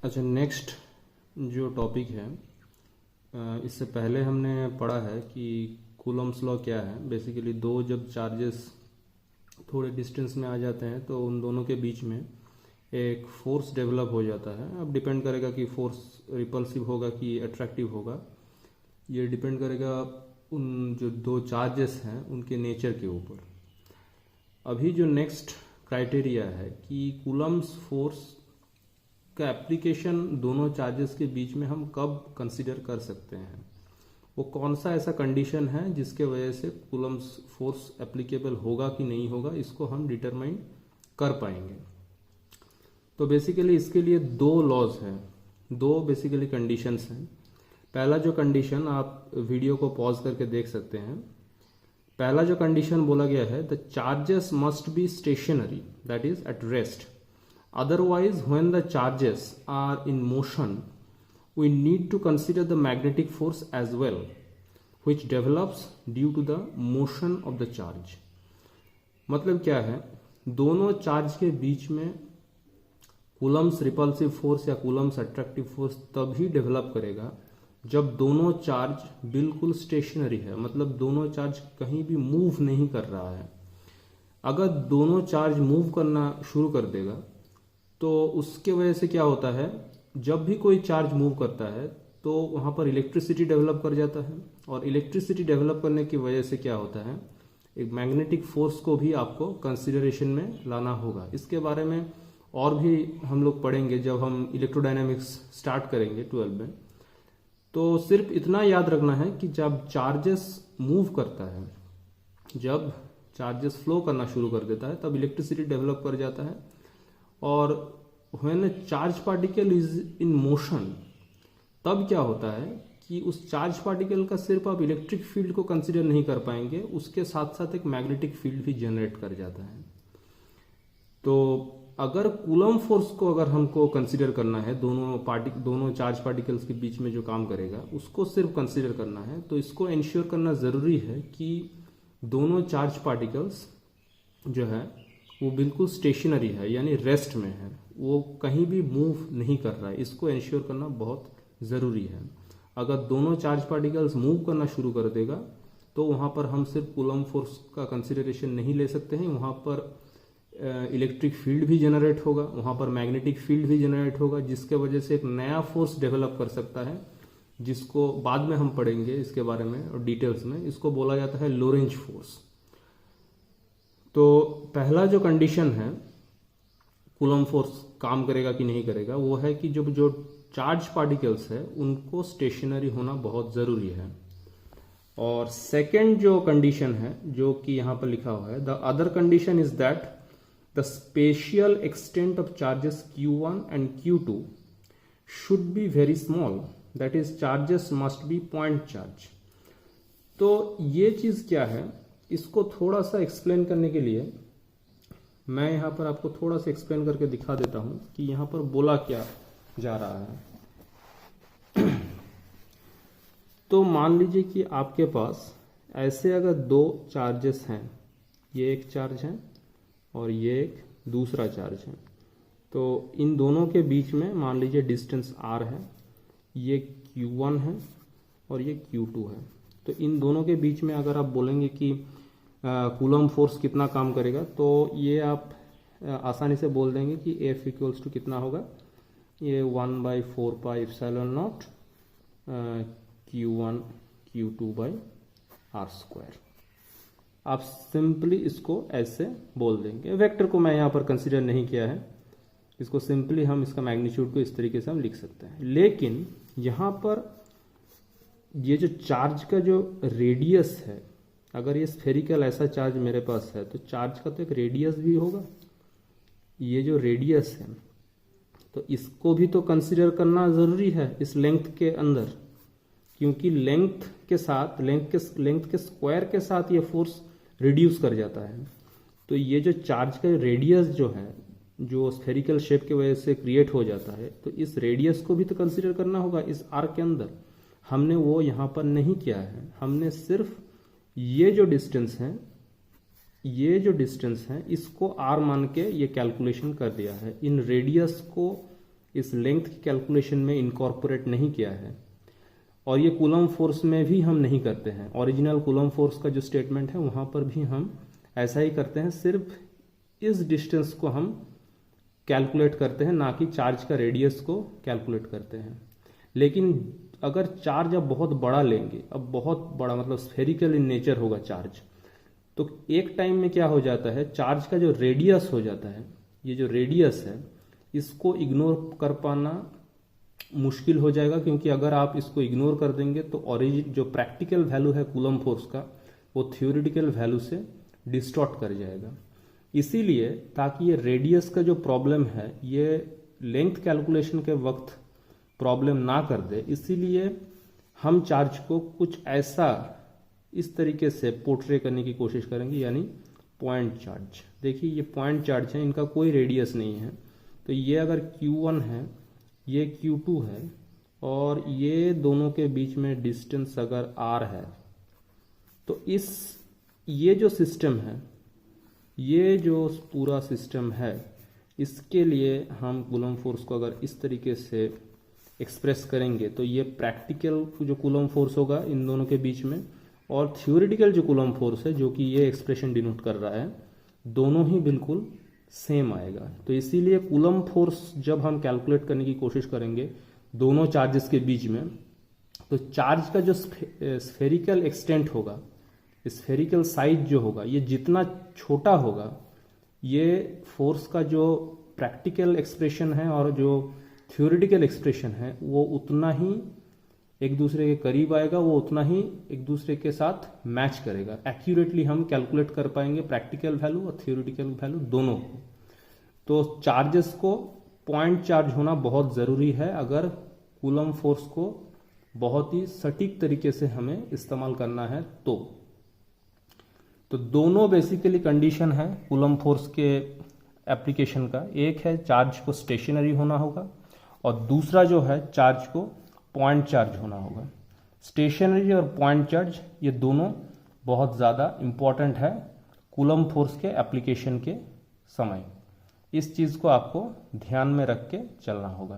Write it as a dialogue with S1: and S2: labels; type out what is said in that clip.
S1: अच्छा, नेक्स्ट जो टॉपिक है, इससे पहले हमने पढ़ा है कि कूलम्स लॉ क्या है। बेसिकली दो जब चार्जेस थोड़े डिस्टेंस में आ जाते हैं तो उन दोनों के बीच में एक फोर्स डेवलप हो जाता है। अब डिपेंड करेगा कि फोर्स रिपल्सिव होगा कि अट्रैक्टिव होगा। ये डिपेंड करेगा उन जो दो चार्जेस हैं उनके नेचर के ऊपर। अभी जो नेक्स्ट क्राइटेरिया है कि कूलम्स फोर्स का एप्लीकेशन दोनों चार्जेस के बीच में हम कब कंसीडर कर सकते हैं, वो कौन सा ऐसा कंडीशन है जिसके वजह से कूलम्स फोर्स एप्लीकेबल होगा कि नहीं होगा, इसको हम डिटरमाइन कर पाएंगे। तो बेसिकली इसके लिए दो लॉज हैं, दो बेसिकली कंडीशंस हैं। पहला जो कंडीशन आप वीडियो को पॉज करके देख सकते हैं। पहला जो कंडीशन बोला गया है, the charges must be stationary, that is at rest. Otherwise, when the charges are in motion, we need to consider the magnetic force as well, which develops due to the motion of the charge. मतलब क्या है, दोनों charge के बीच में Coulomb's repulsive force या Coulomb's attractive force तभी develop करेगा जब दोनों चार्ज बिल्कुल स्टेशनरी है, मतलब दोनों चार्ज कहीं भी मूव नहीं कर रहा है। अगर दोनों चार्ज मूव करना शुरू कर देगा तो उसके वजह से क्या होता है, जब भी कोई चार्ज मूव करता है तो वहां पर इलेक्ट्रिसिटी डेवलप कर जाता है, और इलेक्ट्रिसिटी डेवलप करने की वजह से क्या होता है, एक मैग्नेटिक फोर्स को भी आपको कंसिडरेशन में लाना होगा। इसके बारे में और भी हम लोग पढ़ेंगे जब हम इलेक्ट्रोडायनामिक्स स्टार्ट करेंगे 12 में। तो सिर्फ इतना याद रखना है कि जब चार्जेस मूव करता है, जब चार्जेस फ्लो करना शुरू कर देता है, तब इलेक्ट्रिसिटी डेवलप कर जाता है। और when charge particle is in motion, तब क्या होता है कि उस चार्ज पार्टिकल का सिर्फ आप इलेक्ट्रिक फील्ड को कंसीडर नहीं कर पाएंगे, उसके साथ साथ एक मैग्नेटिक फील्ड भी जनरेट कर जाता है। तो अगर कूलम फोर्स को अगर हमको कंसीडर करना है, दोनों चार्ज पार्टिकल्स के बीच में जो काम करेगा उसको सिर्फ कंसीडर करना है, तो इसको इंश्योर करना जरूरी है कि दोनों चार्ज पार्टिकल्स जो है वो बिल्कुल स्टेशनरी है, यानी रेस्ट में है, वो कहीं भी मूव नहीं कर रहा है। इसको इंश्योर करना बहुत ज़रूरी है। अगर दोनों चार्ज पार्टिकल्स मूव करना शुरू कर देगा तो वहाँ पर हम सिर्फ कूलम फोर्स का कंसिडरेशन नहीं ले सकते हैं, वहाँ पर इलेक्ट्रिक फील्ड भी जनरेट होगा, वहाँ पर मैग्नेटिक फील्ड भी जनरेट होगा, जिसके वजह से एक नया फोर्स डेवलप कर सकता है, जिसको बाद में हम पढ़ेंगे इसके बारे में और डिटेल्स में। इसको बोला जाता है लोरेंज फोर्स। तो पहला जो कंडीशन है कूलम फोर्स काम करेगा कि नहीं करेगा, वो है कि जो चार्ज पार्टिकल्स है उनको स्टेशनरी होना बहुत ज़रूरी है। और सेकंड जो कंडीशन है जो कि यहाँ पर लिखा हुआ है, the other condition is that the spatial extent of charges Q1 and Q2 should be very small, that is charges must be point charge. तो ये चीज़ क्या है, इसको थोड़ा सा एक्सप्लेन करने के लिए मैं यहाँ पर आपको थोड़ा सा एक्सप्लेन करके दिखा देता हूँ कि यहाँ पर बोला क्या जा रहा है। तो मान लीजिए कि आपके पास ऐसे अगर दो चार्जेस हैं, ये एक चार्ज है और ये एक दूसरा चार्ज है, तो इन दोनों के बीच में मान लीजिए डिस्टेंस r है, ये Q1 है और ये Q2 है। तो इन दोनों के बीच में अगर आप बोलेंगे कि कूलम फोर्स कितना काम करेगा, तो ये आप आसानी से बोल देंगे कि F इक्वल्स टू कितना होगा, ये 1/4πε0 Q1 Q2/r²। आप सिंपली इसको ऐसे बोल देंगे। वेक्टर को मैं यहाँ पर कंसिडर नहीं किया है, इसको सिंपली हम इसका मैग्नीट्यूड को इस तरीके से हम लिख सकते हैं। लेकिन यहाँ पर ये जो चार्ज का जो रेडियस है, अगर ये स्फेरिकल ऐसा चार्ज मेरे पास है तो चार्ज का तो एक रेडियस भी होगा। ये जो रेडियस है तो इसको भी तो कंसीडर करना ज़रूरी है इस लेंथ के अंदर, क्योंकि लेंथ के स्क्वायर के साथ ये फोर्स रिड्यूस कर जाता है। तो ये जो चार्ज का रेडियस जो है, जो स्फेरिकल शेप की वजह से क्रिएट हो जाता है, तो इस रेडियस को भी तो कंसीडर करना होगा इस आर्क के अंदर। हमने वो यहाँ पर नहीं किया है, हमने सिर्फ ये जो डिस्टेंस है इसको r मान के ये कैलकुलेशन कर दिया है। इन रेडियस को इस लेंथ की कैलकुलेशन में इनकॉर्पोरेट नहीं किया है, और ये कूलम फोर्स में भी हम नहीं करते हैं। ओरिजिनल कूलम फोर्स का जो स्टेटमेंट है वहां पर भी हम ऐसा ही करते हैं, सिर्फ इस डिस्टेंस को हम कैलकुलेट करते हैं, ना कि चार्ज का रेडियस को कैलकुलेट करते हैं। लेकिन अगर चार्ज अब बहुत बड़ा लेंगे, अब बहुत बड़ा मतलब स्फेरिकल इन नेचर होगा चार्ज, तो एक टाइम में क्या हो जाता है, चार्ज का जो रेडियस हो जाता है, ये जो रेडियस है इसको इग्नोर कर पाना मुश्किल हो जाएगा, क्योंकि अगर आप इसको इग्नोर कर देंगे तो ओरिजिन जो प्रैक्टिकल वैल्यू है कूलम फोर्स का वो थ्योरेटिकल वैल्यू से डिस्टॉर्ट कर जाएगा। इसीलिए ताकि ये रेडियस का जो प्रॉब्लम है ये लेंथ कैलकुलेशन के वक्त प्रॉब्लम ना कर दे, इसीलिए हम चार्ज को कुछ ऐसा इस तरीके से पोर्ट्रे करने की कोशिश करेंगे, यानी पॉइंट चार्ज। देखिए ये पॉइंट चार्ज है, इनका कोई रेडियस नहीं है, तो ये अगर Q1 है, ये Q2 है, और ये दोनों के बीच में डिस्टेंस अगर R है, तो ये जो सिस्टम है, ये जो पूरा सिस्टम है, इसके लिए हम कूलम फोर्स को अगर इस तरीके से एक्सप्रेस करेंगे तो ये प्रैक्टिकल जो कूलम फोर्स होगा इन दोनों के बीच में, और थ्योरेटिकल जो कूलम फोर्स है जो कि ये एक्सप्रेशन डिनोट कर रहा है, दोनों ही बिल्कुल सेम आएगा। तो इसीलिए कूलम फोर्स जब हम कैलकुलेट करने की कोशिश करेंगे दोनों चार्जेस के बीच में, तो चार्ज का जो स्फेरिकल एक्सटेंट होगा, स्फेरिकल साइज जो होगा, ये जितना छोटा होगा, ये फोर्स का जो प्रैक्टिकल एक्सप्रेशन है और जो थ्योरेटिकल एक्सप्रेशन है वो उतना ही एक दूसरे के करीब आएगा, वो उतना ही एक दूसरे के साथ मैच करेगा। एक्यूरेटली हम कैलकुलेट कर पाएंगे प्रैक्टिकल वैल्यू और थ्योरेटिकल वैल्यू दोनों को। तो चार्जेस को पॉइंट चार्ज होना बहुत ज़रूरी है अगर कूलम फोर्स को बहुत ही सटीक तरीके से हमें इस्तेमाल करना है। तो दोनों बेसिकली कंडीशन है कूलम फोर्स के एप्लीकेशन का, एक है चार्ज को स्टेशनरी होना होगा और दूसरा जो है चार्ज को पॉइंट चार्ज होना होगा। स्टेशनरी और पॉइंट चार्ज ये दोनों बहुत ज़्यादा इम्पॉर्टेंट है कूलम फोर्स के एप्लीकेशन के समय। इस चीज़ को आपको ध्यान में रख के चलना होगा।